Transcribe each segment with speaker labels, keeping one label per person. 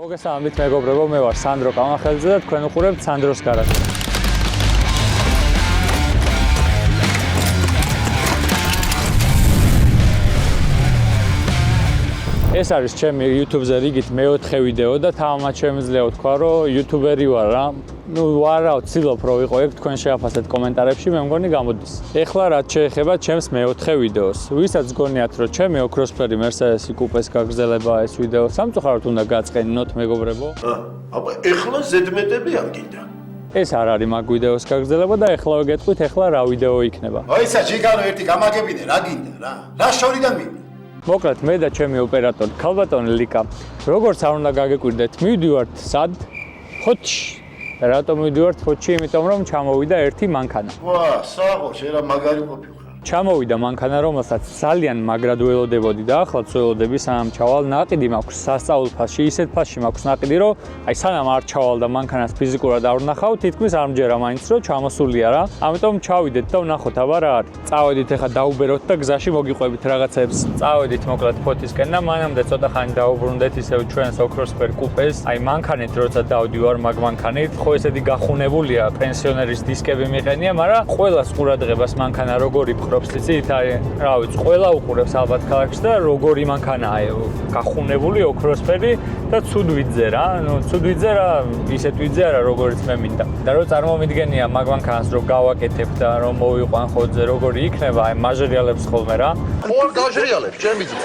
Speaker 1: მოგესალმებით მეგობრებო, მე ვარ სანდრო კამახელიძე და თქვენ უყურებთ სანდროს გარაჟს. ეს არის ჩემი YouTube-ზე რიგით მე-4 ვიდეო და თამამად შემიძლია ვთქვა, რომ YouTuber-ი ვარ რა. ვარა ვცდილობ რომ ვიყო ეგ თქვენ შეაფასეთ კომენტარებში, მე მგონი გამოდის. ეხლა რაც შეეხება ჩემს მე-4 ვიდეოს. ვისაც გონიათ რომ ჩემი ოქროსფერი Mercedes-ი კუპეს გაგრძელება ეს ვიდეო, სამწუხაროდ უნდა გაწყენინოთ მეგობრებო.
Speaker 2: აბა ეხლა ზედმეტები არ გინდა.
Speaker 1: ეს არ არის მაგ ვიდეოს გაგრძელება და ეხლა ვეგეთყვით ეხლა რა ვიდეო იქნება.
Speaker 2: აი ისა ჩიგანო ერთი გამაგებინე რა გინდა რა. რა შორიდან მინდა.
Speaker 1: მოკლედ მე და ჩემი ოპერატორი ქალბატონი ლიკა როგორც არ უნდა გაგეკვირდეთ მივდივართ სად ფოთში რატომ მივდივართ ფოთში იმიტომ რომ ჩამოვიდა ერთი მანქანა
Speaker 2: ვა საღო შენ რა მაგარი ყოფილ ხარ
Speaker 1: ჩამოვიდა მანქანა რომელსაც ძალიან მაგრად ველოდებოდი და ახლა ველოდები სანამ ჩავალ ნაყიდი მაქვს სასწაულ ფასში ისეთ ფასში მაქვს ნაყიდი რომ აი სანამ არ ჩავალ და მანქანას ფიზიკურად არ ვნახავ თითქმის არ მჯერა მაინც რომ ჩამოსულია რა ამიტომ ჩავიდეთ და ვნახოთ აბა რა არის წავედით ახლა დაუბეროთ და გზაში მოგიყვებით რაღაცებს წავედით მოკლედ ფოთისკენ და მანამდე ცოტა ხანი დაუბრუნდეთ ისევ ჩვენს ოქროსფერ კუპეს აი მანქანით როცა დავდივარ მაგ მანქანით ხო ესეთი გახუნებულია პენსიონერის დისკები მიყენია მაგრამ ყველას ყურადღებას მანქანა როგორი იცით, აი, რა ვიცი, ყველა უყურებს ალბათ ქალაქში და როგორი მანქანაა, გახუნებული ოქროსფერი და ცუდვიძე რა, ცუდვიძე რა, ისეთ ვიძე არა, როგორც მე მინდა. და რო წარმომიდგენია მაგ მანქანას რო გავაკეთებ და რომ მოვიყვან ხოძე, როგორი იქნება, აი, მაჟერიალებს ხოლმე რა.
Speaker 2: მოვარ გაჟერიალებს, ჩემი ძმა.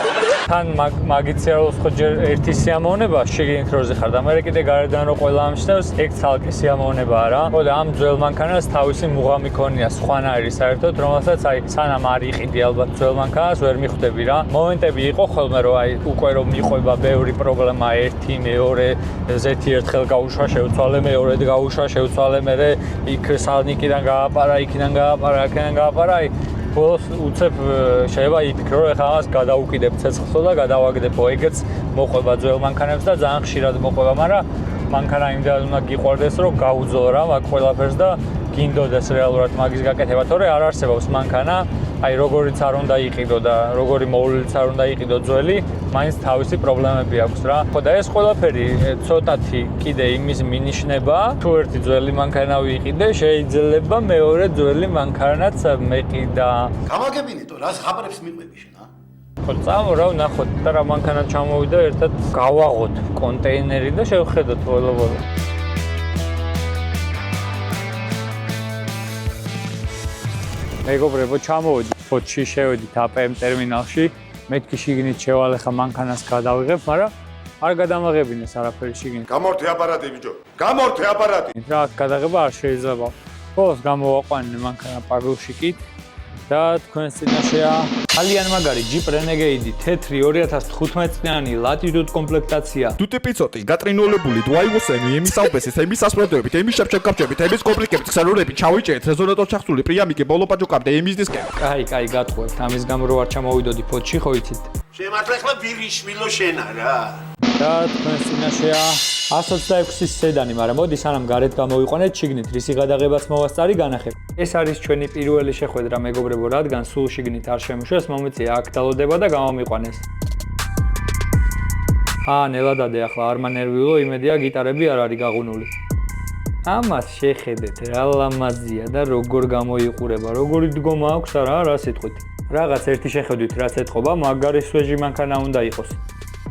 Speaker 1: თან მაგიციაროს ხო ჯერ ერთი სიამოვნება შეგინით როზე ხარ და მე კიდე გარედან რო ყველა ამჩნევს, ეგ ცალკე სიამოვნებაა რა. ხო და ამ ძველ მანქანას თავისი მუღამი ქონია, სხვანაირი საერთოდ, რომელსაც აი სანამ არ იყიდი ალბათ ძველ მანქანას ვერ მიხვდები რა. მომენტები იყო ხოლმე რომ აი უკვე რომ მიყვება ბევრი პრობლემა ერთი, მეორე, ზეთი ერთხელ გაუშვა შევცვალე, მეორედ გაუშვა შევცვალე, მერე იქ სალნიკიდან გააპარა, იქიდან გააპარა, აქედან გააპარა, აი ბოლოს უცებ შეიძლება იფიქრო რომ ეხლა ამას გადაუკიდებ ცეცხლსო და გადავაგდებო. ეგეც მოყვება ძველ მანქანებს და ძალიან ხშირად მოყვება, მაგრამ მანქანა იმდენ უნდა გიყვარდეს რომ გაუძლო რა მაგ ყველაფერს და გინდოდეს რეალურად მაგის გაკეთება, თორე არ არსებობს მანქანა, აი როგორიც არ უნდა იყიდო და როგორი მოვლილიც არ უნდა იყიდო ძველი, მაინც თავისი პრობლემები აქვს რა. ხო და ეს ყველაფერი ცოტათი კიდე იმის მინიშნება, თუ ერთი ძველი მანქანა ვიყიდე, შეიძლება მეორე ძველი მანქანაც მეყიდა.
Speaker 2: გამაგებინეთო, რას ხაპრებს მიყვები შენ, ა?
Speaker 1: ხო წამო რა ვნახოთ და რა მანქანა ჩამოვიდა, ერთად გავაღოთ კონტეინერი და შევხედოთ ბოლო-ბოლო. მეგობრებო, ჩამოვედით ფოთში, შევედით APM ტერმინალში. მეთქი შიგნით შევალ ახლა მანქანას გადავიღებ, მაგრამ არ გადამაღებინეს არაფერი შიგნით.
Speaker 2: გამორთე აპარატი ბიჭო. გამორთე აპარატი.
Speaker 1: რა გადაღება არ შეიძლება. ბოლოს გამოვაყვანე მანქანა პაგუშიკით და თქვენს წინაშეა ძალიან მაგარი Jeep Renegade თეთრი 2015 წლიანი Latitude კომპლექტაცია.
Speaker 3: Tute pizzoti, gatrinollebuli, dvaivoseni, emis albesis, emis asfredovit, emis shepshekapchebit, emis komplekებით, ქსელურებით, ჩავიჭერეთ, რეზონატორ ჩახსული, პრიამიკი, ბოლოპაჯოკამდე, emis დისკები.
Speaker 1: კაი, გატყუებთ. ამის გამო რო არ ჩამოვიდოდი ფოთში, ხო იცით?
Speaker 2: შემართლა ახლა ვირიშვილო შენა რა.
Speaker 1: და თქვენს წინაშეა 126-ის სედანი, მაგრამ მოდი სანამ გარეთ გამოვიყვანეთ, შიგნით რისი გადაღებაც მოვასწარი განახებ. ეს არის ჩვენი პირველი შეხვედრა მეგობრებო, რადგან სულ შიგნით არ შემოშვეს, მომეწია აქ დალოდება და გამომიყვანეს. ნელადადე ახლა არ მანერვიულო, იმედია გიტარები არ არის გაღუნული. ამას შეხედეთ, რა ლამაზია და როგორ გამოიყურება, როგორი დგომა აქვს არა, რა სიტყვით. რაღაც ერთი შეხედვით რაც ეთყობა, მაგარი სვეჟი მანქანა უნდა იყოს.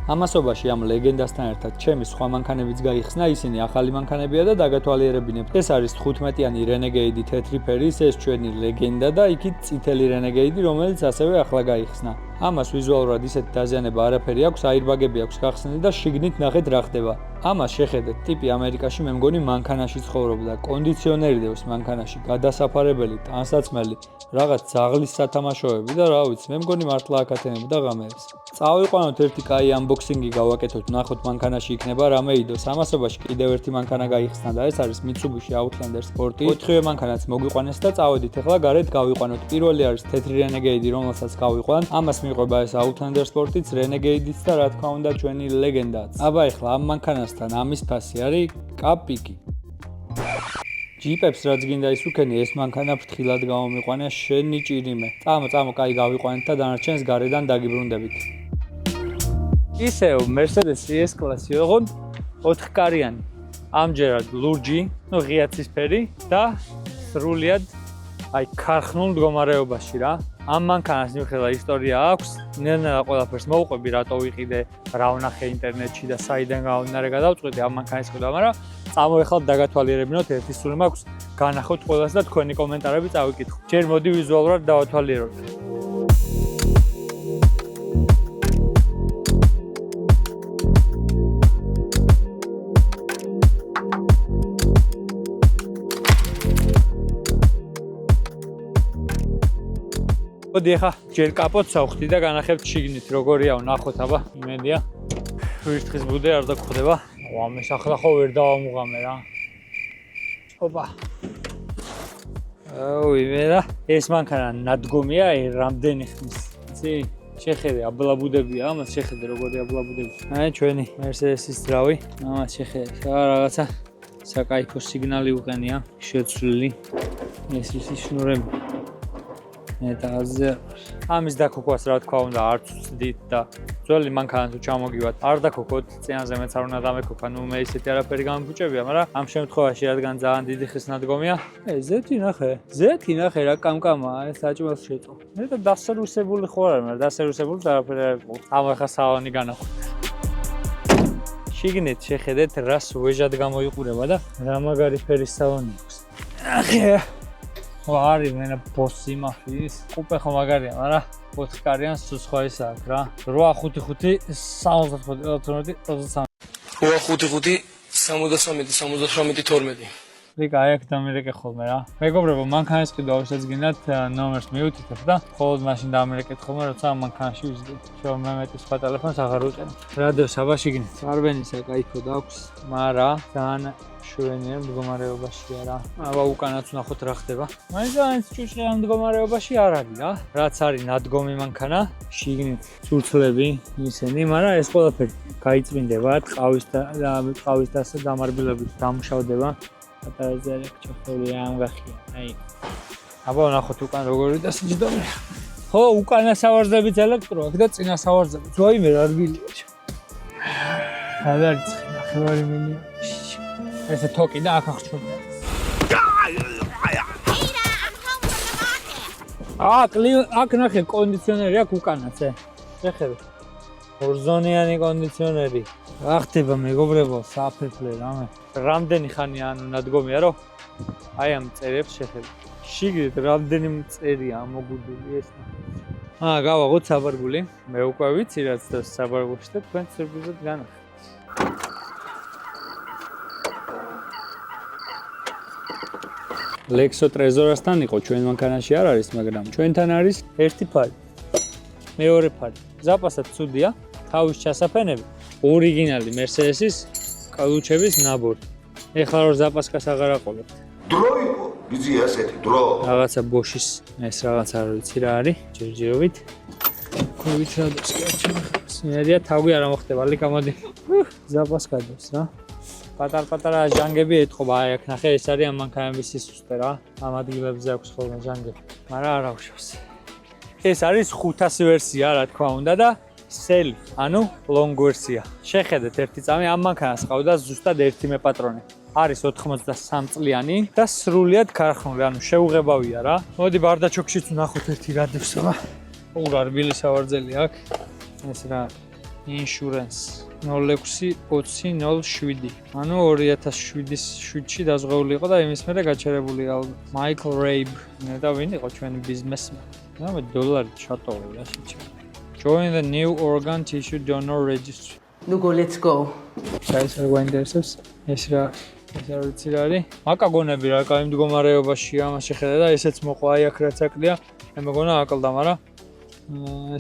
Speaker 1: ამასობაში ამ ლეგენდასთან ერთად ჩემი სხვა მანქანებიც გაიხსნა, ისინი ახალი მანქანებია და დაგათვალიერებინებთ. ეს არის 15-იანი Renegade თეთრი ფერის, ეს ჩვენი ლეგენდა და იქით წითელი Renegade, რომელიც ასევე ახლა გაიხსნა. ამას ვიზუალურად ისეთი დაზიანება არაფერი აქვს, აირბაგები აქვს გახსნილი და შიგნით ნახეთ რა ხდება. ამას შეხედეთ, ტიპი ამერიკაში მე მგონი მანქანაში ცხოვრობდა, კონდიციონერი დევს მანქანაში, გადასაფარებელი, ტანსაცმელი, რაღაც ძაღლის სათამაშოები და რა ვიცი, მე მგონი მართლა აკათენებდა ღამეებს. წავიყვანოთ ერთი კაი unboxing-ი გავაკეთოთ, ნახოთ მანქანაში იქნება რამე იდოს. ამასობაში კიდევ ერთი მანქანა გაიხსნა და ეს არის Mitsubishi Outlander Sport. 4-ივე მანქანაც მოგვიყვანეს და წავედით ახლა გარეთ გავიყვანოთ. პირველი არის თეთრი Renegade, რომელსაც გავიყვან. ამას მიყვება ეს Outlander Sport-იც, Renegade-იც და რა თქმა უნდა ჩვენი ლეგენდაც. აბა ახლა ამ მანქანასთან ამის ფასი არის კაპიკი. Jeep-ებს რაც გინდა ის უქენი, ეს მანქანა ფრთხილად გამომიყვანე, შენი ჭირიმე. წამო, კაი გავიყვანეთ და დანარჩენს გარედან დაგიბრუნდებით. ისევ Mercedes S-კლასი ოღონდ 4-კარიანი. ამჯერად ლურჯი, ღია ცისფერი და სრულიად აი ქარხნულ მდგომარეობაში რა. ამ მანქანას მიუხედავად ისტორია აქვს, ნელ-ნელა ყველაფერს მოვყვები, რატო ვიყიდე, რა ვნახე ინტერნეტში და საიდან გამომდინარე გადავწყვეტე ამ მანქანის ყიდვა, მაგრამ წამოეხლათ დაგათვალიერებინოთ, ერთი სული მაქვს, განახოთ ყველას და თქვენი კომენტარები წავიკითხო. ჯერ მოდი ვიზუალურად დავათვალიეროთ. მოდი ახლა ჯერ კაპოტს ავხდი და განახებთ შიგნით როგორია ვნახოთ აბა იმედია ვირთხის ბუდე არ დაგხვდება ამას ახლა ხო ვერ დავამუღამე რა ოპა იმედა ეს მანქანა ნადგომია რამდენი ხნის იცი შეხედე აბლაბუდებია ამას შეხედე როგორი აბლაბუდები აი ჩვენი Mercedes-ის ძრავი ამას შეხედე რაღაცა საკაიფო სიგნალი უყენია შეცვლილი ეს ის შნურები ამის დაქოქვას რა თქვა უნდა არც ვცდით და ძველი მანქანა თუ ჩამოგივათ არ დაქოქოთ წინაზე მეც არ უნდა დამეკოქა ნუ მე ისეთი არაფერი გამბუჭებია მაგრამ ამ შემთხვევაში რადგან ძალიან დიდი ხის ნადგომია ზეთი ნახე რა კამკამაა ეს საჭმელს შეწყო მე და დასერვისებული ხო არ მაგრამ დასერვისებული არაფერი არ იყო ამ ახლა სალონი განახოთ შიგნით შეხედეთ რას ვეჟად გამოიყურება და რა მაგარი ფერის სალონი აქვს არის მენა ბოსი მახის კუპე ხო მაგარია მაგრამ 4-კარიან სულ სხვა ისაა რა 855 855 რიკა აქ დამერეკე ხოლმე რა მეგობრებო მანქანის ყიდვა შეძგინათ ნომერს მიუთითებ და მხოლოდ მაშინ დამერეკეთ ხოლმე როცა მანქანაში ვიზიდეთ შევ მე მეტი სხვა ტელეფონს აღარ ვუყენებ რადიოს აბა შიგნით არბენისა кайფო დაქვს მაგრამ ძალიან შვენიერ მდგომარეობაშია რა აბა უკანაც ვნახოთ რა ხდება მაინც ჭუჭყიან მდგომარეობაში არ არის რა რაც არის ნადგომი მანქანა შიგნით ცურცლები ისენი მაგრამ ეს ყველაფერი გაიწმინდება ტყავის და დამარბილებით დამშავდება პატარა ზარეკ ჩხოლია ამ გახია აი აბა ვნახოთ უკან როგორი და სიჯდომე ხო უკანა სავარზებით ელექტრო აქ და წინა სავარზებით ვაიმე რა რგილია ხალხი ნახევარი მილი ეს თოკი და აქ აღჭურდა აქ ნახე კონდიციონერი აქ უკანაც შეხედე ორზონიანი კონდიციონერი რა ხდება მეგობრებო საფერფლე რამე რამდენი ხანია ანუ ნადგომია რომ აი ამ წერებს შეხედე შიგნით რამდენი წერია ამოგუდული ეს გავაღოთ საბარგული მე უკვე ვიცი რაც და საბარგულში და თქვენ სურპრიზად განახეთ ლექსო ტრეზორასთან იყო ჩვენ მანქანაში არ არის მაგრამ ჩვენთან არის ერთი ფარი მეორე ფარი ზაპასად ცუდია თავის ჩასაფენები ორიგინალი Mercedes-ის კალუჩების ნაბორი ეხლა რო ზაპასკას აღარ აყოლებთ
Speaker 2: დრო იყო იზი ასეთი დრო
Speaker 1: რაღაცა ბოშის ეს რაღაც არ ვიცი რა არის ჯერჯერობით კოვიჩადოს კაჩი თავი არ მოხდება ლიკა მოდი ზაპასკა დოს რა პატარ-პატარა ჟანგები ეთყობა აი აქ ნახე ეს არის ამ მანქანების სისუსტე რა ამ ადგილებზე აქვს ხოლმე ჟანგები მაგრამ არ აღშავს ეს არის 500 ვერსია რა თქმა უნდა და სელი ანუ long ვერსია შეხედეთ ერთი წამი ამ მანქანას ყავდა ზუსტად ერთი მე პატრონი არის 83 წლიანი და სრულიად ქარხნული ანუ შეუღებავია რა მოდი ბარდაჩოქშიც ვნახოთ ერთი რადიოსა უღარ რბილი სავარძელი აქვს ეს რა insurance 062007 ანუ 2007-ში დაზღვეული იყო და იმის მერე გაჩერებული ალბათ Michael Rabe და ვინ იყო ჩვენი ბიზნესმენი მე $1 ჩატოვე რა შეჭი Join the new organ tissue donor registry.
Speaker 4: Nu go, let's go.
Speaker 1: Guys, are going there, sis? Yes, რა ვიცი რა არის? მაკაგონები რა კაი მდგომარეობაშია, ამას შეხედე და ესეც მოყვა აი აქ რაც აკლია. მე მეგონა აკლდა, მაგრამ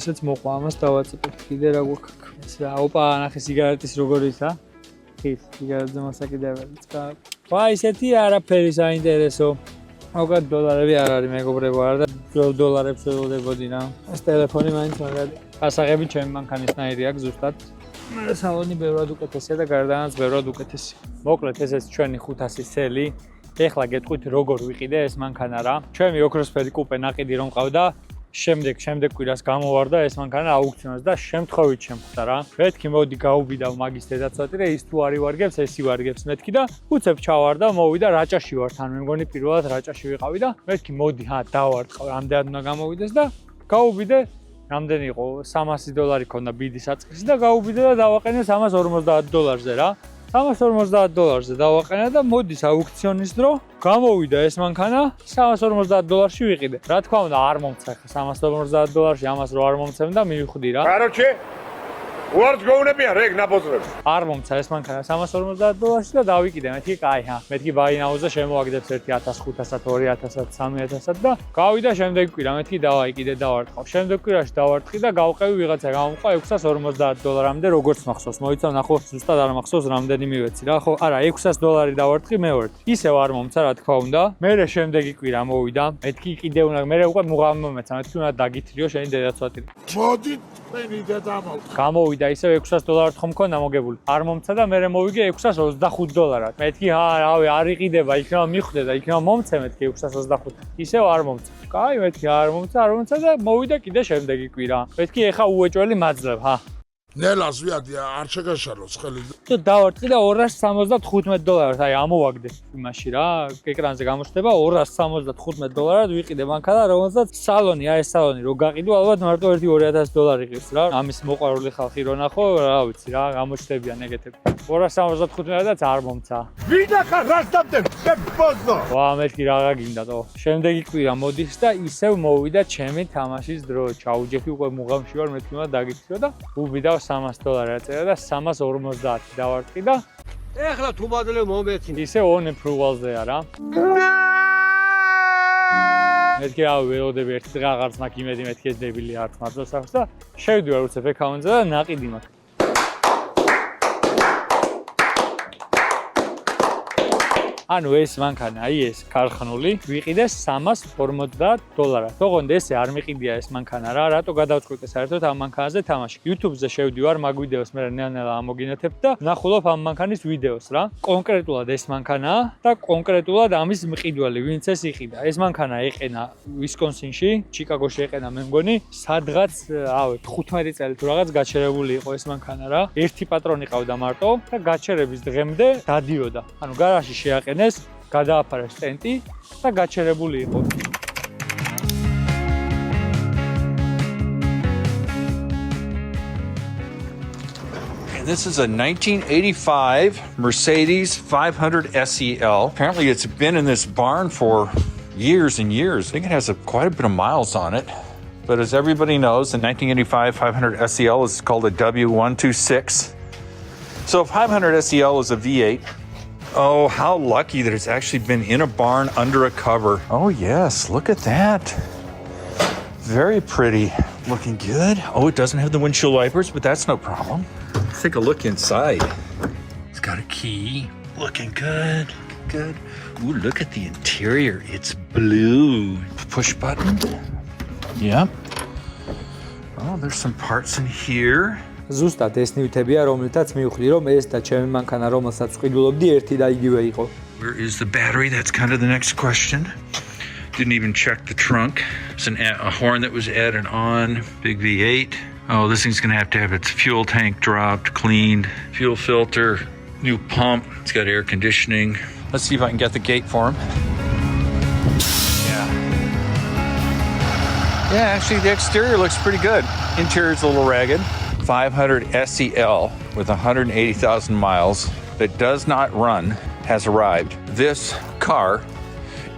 Speaker 1: ესეც მოყვა, ამას დავაწყვეტ. კიდე რა გვაქვს? ეს რა, ოპა, ნახე სიგარეტის როგორი ისა? ის სიგარეტზე მოსაკიდებელიც. ვაი, ესეთი არაფერი საინტერესო. მოგად $dollarები არ არის მეგობრებო, არა და $dollarებს ველოდებოდი რა. ეს ტელეფონი მაინც მაგარი. გასაღები ჩემი მანქანისნაირი აქვს ზუსტად. მაგრამ სალონი ბევრად უკეთესია და გარდანაც ბევრად უკეთესია. მოკლედ ესეც ჩვენი 500 სელი. ეხლა გეტყვით როგორ ვიყიდე ეს მანქანა რა. ჩემი ოქროსფერი კუპე ნაყიდი რომ ყავდა, შემდეგ კვირას გამოვარდა ეს მანქანა აუქციონს და შემთხვევით შემხვდა რა. მეთქი მოდი გაუბიდავ მაგის დედაცვათი ის თუ არ ივარგებს, ეს ივარგებს მეთქი და უცებ ჩავარდა, მოვიდა რაჭაში ვარ თან, მე მგონი პირველად რაჭაში ვიყავი და მეთქი მოდი დავარტყავ, რამდენად უნდა გამოვიდეს და გაუბიდე, რამდენი იყო $300 ქონდა ბიდი საწყისი და გაუბიდე და დავაყენე $350-ზე რა. $350-ზე დავაყენე და მოდის აუქციონის დრო, გამოვიდა ეს მანქანა $350-ში ვიყიდე. რა თქმა უნდა არ მომცა ხა $350-ში ამას რო არ მომცემ და მივხვდი რა.
Speaker 4: Короче, უარც გოუნებია რეგ ნაპოზრებს.
Speaker 1: არ მომცა ეს მანქანა $350-ში და დავიკიდე. მეთქი კაი ჰა. მეთქი ბაინაუზე შემოაგდებს 1500-ად, 2000-ად, 3000-ად და გავიდა შემდეგ კვირა. მეთქი დავაიკიდე, დავარტყავ. შემდეგ კვირაში დავარტყი და გავყევი ვიღაცა გამომყვა $650-მდე როგორც მახსოვს. მოიცა ნახო ზუსტად არ მახსოვს რამდენი მივეცი რა. ხო, არა $600 დავარტყი მეორე. ისევ არ მომცა რა თქმა უნდა. მერე შემდეგი კვირა მოვიდა. მეთქი კიდე უნდა მერე უკვე მუღამი მომეცა. მეთქი უნდა დაგითრიო შენი დედაცვათი.
Speaker 4: მოდი თქვენი დედამალ.
Speaker 1: გამოვიდა ისევ $600 ხომ მქონდა მოგებული. არ მომცა და მერე მოვიგე $625. მეთქი რავი არ იყიდება, იქნება მიხვდე და იქნება მომცე მეთქი $625. ისევ არ მომცა. კაი, მეთქი არ მომცა და მოვიდა კიდე შემდეგი კვირა. მეთქი ეხა უეჭველი მაძლევ, ჰა.
Speaker 4: ნელას ვიადი არ შეგაშალოს ხელი.
Speaker 1: და დავარტყი და $275. აი ამოვაგდე იმაში რა, ეკრანზე გამოჩნდება $275 ვიყიდე მანქანა, რომელსაც სალონი, აი ეს სალონი რო გაყიდო, ალბათ მარტო $1-2000 იყავს რა. ამის მოყვარული ხალხი რო ნახო, რა ვიცი რა, გამოჩნდებიან ეგეთები. $275-დაც არ მომცა.
Speaker 4: ვინა ხარ რას დამტებ? მე პოზნო.
Speaker 1: ვა, მეთქი რა გაგინდა თო. შემდეგი კვირა მოდის და ისევ მოვიდა ჩემი თამაშის დრო. ჩაუჯექი უკვე მუღამში ვარ, მეთქი უნდა დაგითხრიო და უბიდავ $300 ეწერა და 350 დავარტყი და
Speaker 5: ეხლა თუ მადლე მომეცი.
Speaker 1: ისე on approval-ზეა რა. მეთქი რა ველოდები ერთი დღე აღარც მაქვს იმედი მეთქი ეს დებილი არ თმარდოს აქვს და შევდივარ უცებ ეკაუნტზე და ნაყიდი მაქვს. ანუ ეს მანქანა, აი ეს ქარხნული, ვიყიდე $350. თოღონდ ესე არ მიყიდია ეს მანქანა რა, რატო გადავწყვიტე საერთოდ ამ მანქანაზე თამაში. YouTube-ზე შევდივარ მაგ ვიდეოს მე ნელ-ნელა ამოგინათებ და ვნახულობ ამ მანქანის ვიდეოს რა. კონკრეტულად ეს მანქანაა და კონკრეტულად ამის მყიდველი, ვინც ეს იყიდა. ეს მანქანა ეყენა ვისკონსინში, ჩიკაგოში ეყენა მე მგონი, სადღაც, 15 წელი თუ რაღაც გაჩერებული იყო ეს მანქანა რა. ერთი პატრონი ყავდა მარტო და გაჩერების დღემდე დადიოდა. ანუ გარაჟში შეაყენეს, გადააფარეს ტენტი და გაჩერებული იყო.
Speaker 6: And this is a 1985 Mercedes 500 SEL. Apparently it's been in this barn for years and years. I think it has quite a bit of miles on it. But as everybody knows, the 1985 500 SEL is called a W126. So 500 SEL is a V8. Oh, how lucky that it's actually been in a barn under a cover. Oh yes, look at that. Very pretty. Looking good. Oh, it doesn't have the windshield wipers, but that's no problem. Let's take a look inside. It's got a key. Looking good. Good. Ooh, look at the interior. It's blue. Push button. Yep. Oh, there's some parts in here.
Speaker 1: ზუსტად ეს ნივთებია, რომელთაც მივხვდი, რომ ეს და ჩემი მანქანა, რომელსაც ვყიდულობდი, ერთი და იგივე იყო.
Speaker 6: Where is the battery? That's kind of the next question. Didn't even check the trunk. It's a horn that was added on. Big V8. Oh, this thing's gonna have its fuel tank dropped, cleaned, fuel filter, new pump. It's got air conditioning. Let's see if I can get the gate for him. Yeah, actually the exterior looks pretty good. Interior's a little ragged. 500 SEL with 180,000 miles that does not run has arrived. This car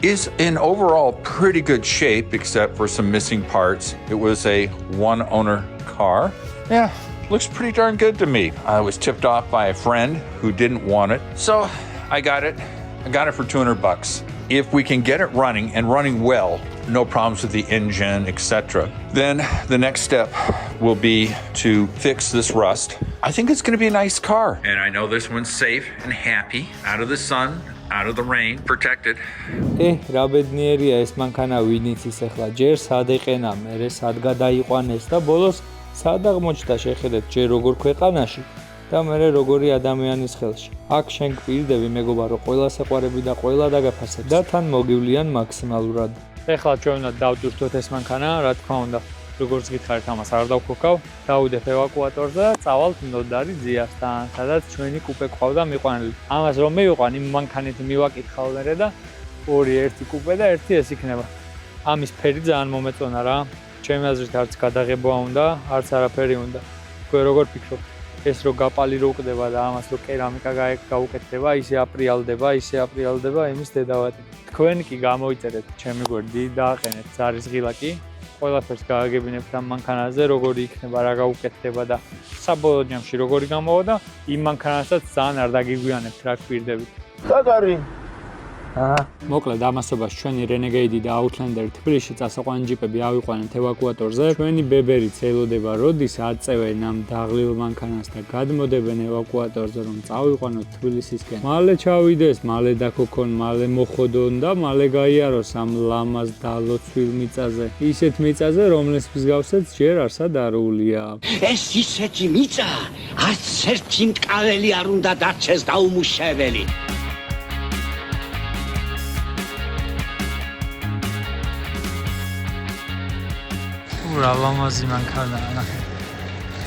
Speaker 6: is in overall pretty good shape except for some missing parts. It was a one-owner car. Yeah, looks pretty darn good to me. I was tipped off by a friend who didn't want it, so I got it. I got it for $200. If we can get it running and running well, no problems with the engine, etc., then the next step will be to fix this rust. I think it's going to be a nice car. And I know this one's safe and happy, out of the sun, out of the rain, protected.
Speaker 1: რა ბედნიერია ეს მანქანა ვინიც ის ახლა ჯერ სად ეყენა, მერე სად გადაიყვანეს და ბოლოს სად აღმოჩნდა შეხედეთ ჯერ როგორ ქვეყანაში და მერე როგორი ადამიანის ხელში. აქ შენ გვირდები მეგობარო, ყველა საყვარები და ყველა დაგაფასებ და თან მოგივლიან მაქსიმალურად. ეხლა ჩვენ უნდა დავდურთოთ ეს მანქანა, რა თქმა უნდა. როგორც გითხარით, ამას არ დავქოქავ, დავუდებ ევაკუატორზე და წავალთ ნოდარი ძიასთან, სადაც ჩვენი კუპე ყავდა მიყვანილი. ამას რომ მივიყვან, იმ მანქანით მივაკითხავ მერე და ერთი კუპე და ერთი ეს იქნება. ამის ფერი ძალიან მომეწონა რა. ჩემი აზრით არც გადაღებვა უნდა, არც არაფერი უნდა. თქვენ როგორ ფიქრობთ? ეს რო გაპალი რო უკდება და ამას რო კერამიკა გაუკეთდება, ისე აპრიალდება იმის დედავატი. თქვენ კი გამოიწერეთ ჩემი გვერდი, დააყენეთ ზარის ღილაკი. ყველაფერს გააგებინებთ ამ მანქანაზე, როგორი იქნება, რა გაუკეთდება და საბოლოო ჯამში როგორი გამოვა და იმ მანქანასაც ძალიან არ დაგიგვიანებთ, რა გვირდებით.
Speaker 5: დაგარი.
Speaker 1: მოკლედ ამასობაში ჩვენი Renegade და Outlander თბილისში წასაყვანი ჯიპები ავიყვანეთ ევაკუატორზე. ჩვენი ბებერიც ელოდება, როდის აწევენ ამ დაღლილ მანქანას და გადმოდებენ ევაკუატორზე, რომ წავიყვანოთ თბილისისკენ. მალე ჩავიდეს, მალე დაქოქონ, მალე მოხოდონ და მალე გაიაროს ამ ლამაზ დალოცვილ მიწაზე. ისეთ მიწაზე, რომლის მსგავსად ჯერ არსად არ ულია.
Speaker 7: ეს ისეთი მიწა, არც ერთი მტკაველი არ უნდა დარჩეს დაუმუშავებელი.
Speaker 1: რა ლამაზი მანქანაა, ნახე.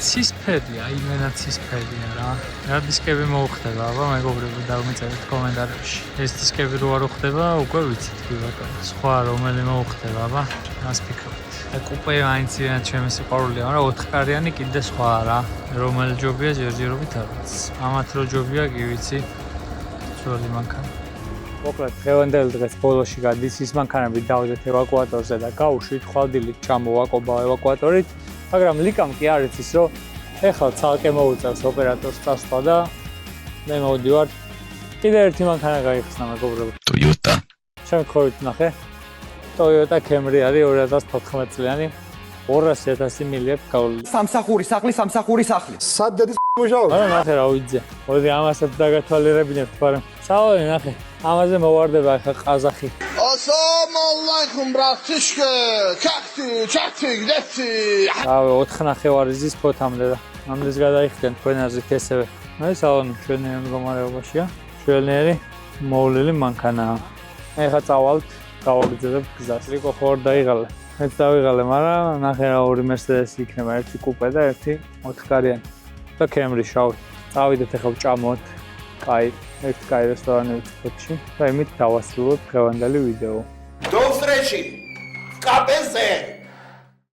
Speaker 1: ცისფერია, იმენა ცისფერია რა. რა დისკები მოუხდება, აბა მეგობრებო, დავმიწერეთ კომენტარებში. ეს დისკები რო არ უხდება, უკვე ვიცით კი ბატონო. სხვა რომელი მოუხდება, აბა, რას ფიქრობთ? და კუპე აინც իրեն ჩემი სიყვარულია, მაგრამ 4-კარიანი კიდე სხვა რა. რომელი ჯობია ჯერჯერობით არ ვიცი. ამათ რო ჯობია კი ვიცი. ძველი მანქანა. მოკლედ დღევანდელი დღეს ბოლოში გადის ის მანქანები დავდეთ ევაკუატორზე და გავუშვით ხვალდილით ჩამოვაკობა ევაკუატორით, მაგრამ ლიკამ კი არ იცის, რომ ეხლა ცალკე მოუწევს ოპერატორს წასვლა და მე მოვდივარ. კიდე ერთი მანქანა გაიხსნა მეგობრებო.
Speaker 8: Toyota.
Speaker 1: შემთხვევით ნახე. Toyota Camry არის 2014 წლიანი 200,000 მილიარდ გაული.
Speaker 3: სამსახური სახლი.
Speaker 5: სად დედის მუშაობ?
Speaker 1: არა ნახე რა ვიცი. მოდი ამასაც დაგათვალიერებინებთ, მაგრამ სალონი ნახე. ამაზე მოვარდება ახლა ყაზახი.
Speaker 2: Assalamu alaikum bratishke. Ჩახტი, გდეთი.
Speaker 1: რავი 4 ნახევარიზის ფოთამდე და ამდეს გადაიხდენ თქვენ აზრით ესევე. მე სალონი მშვენიერ მდგომარეობაშია. მშვენიერი მოვლილი მანქანაა. ეხლა წავალთ, გავაგრძელებთ გზას. რიკო ხო არ დაიღალე. მეც დავიღალე, მაგრამ ნახე რა ორი Mercedes იქნება, ერთი კუპე და ერთი 4-კარიანი. და Camry შავი. წავიდეთ ეხლა ვჭამოთ. ერთ კაი რესტორანი ვწვეთში და იმით დავასრულოთ დღევანდელი ვიდეო.
Speaker 2: დოუსტრეში. კაპეზე.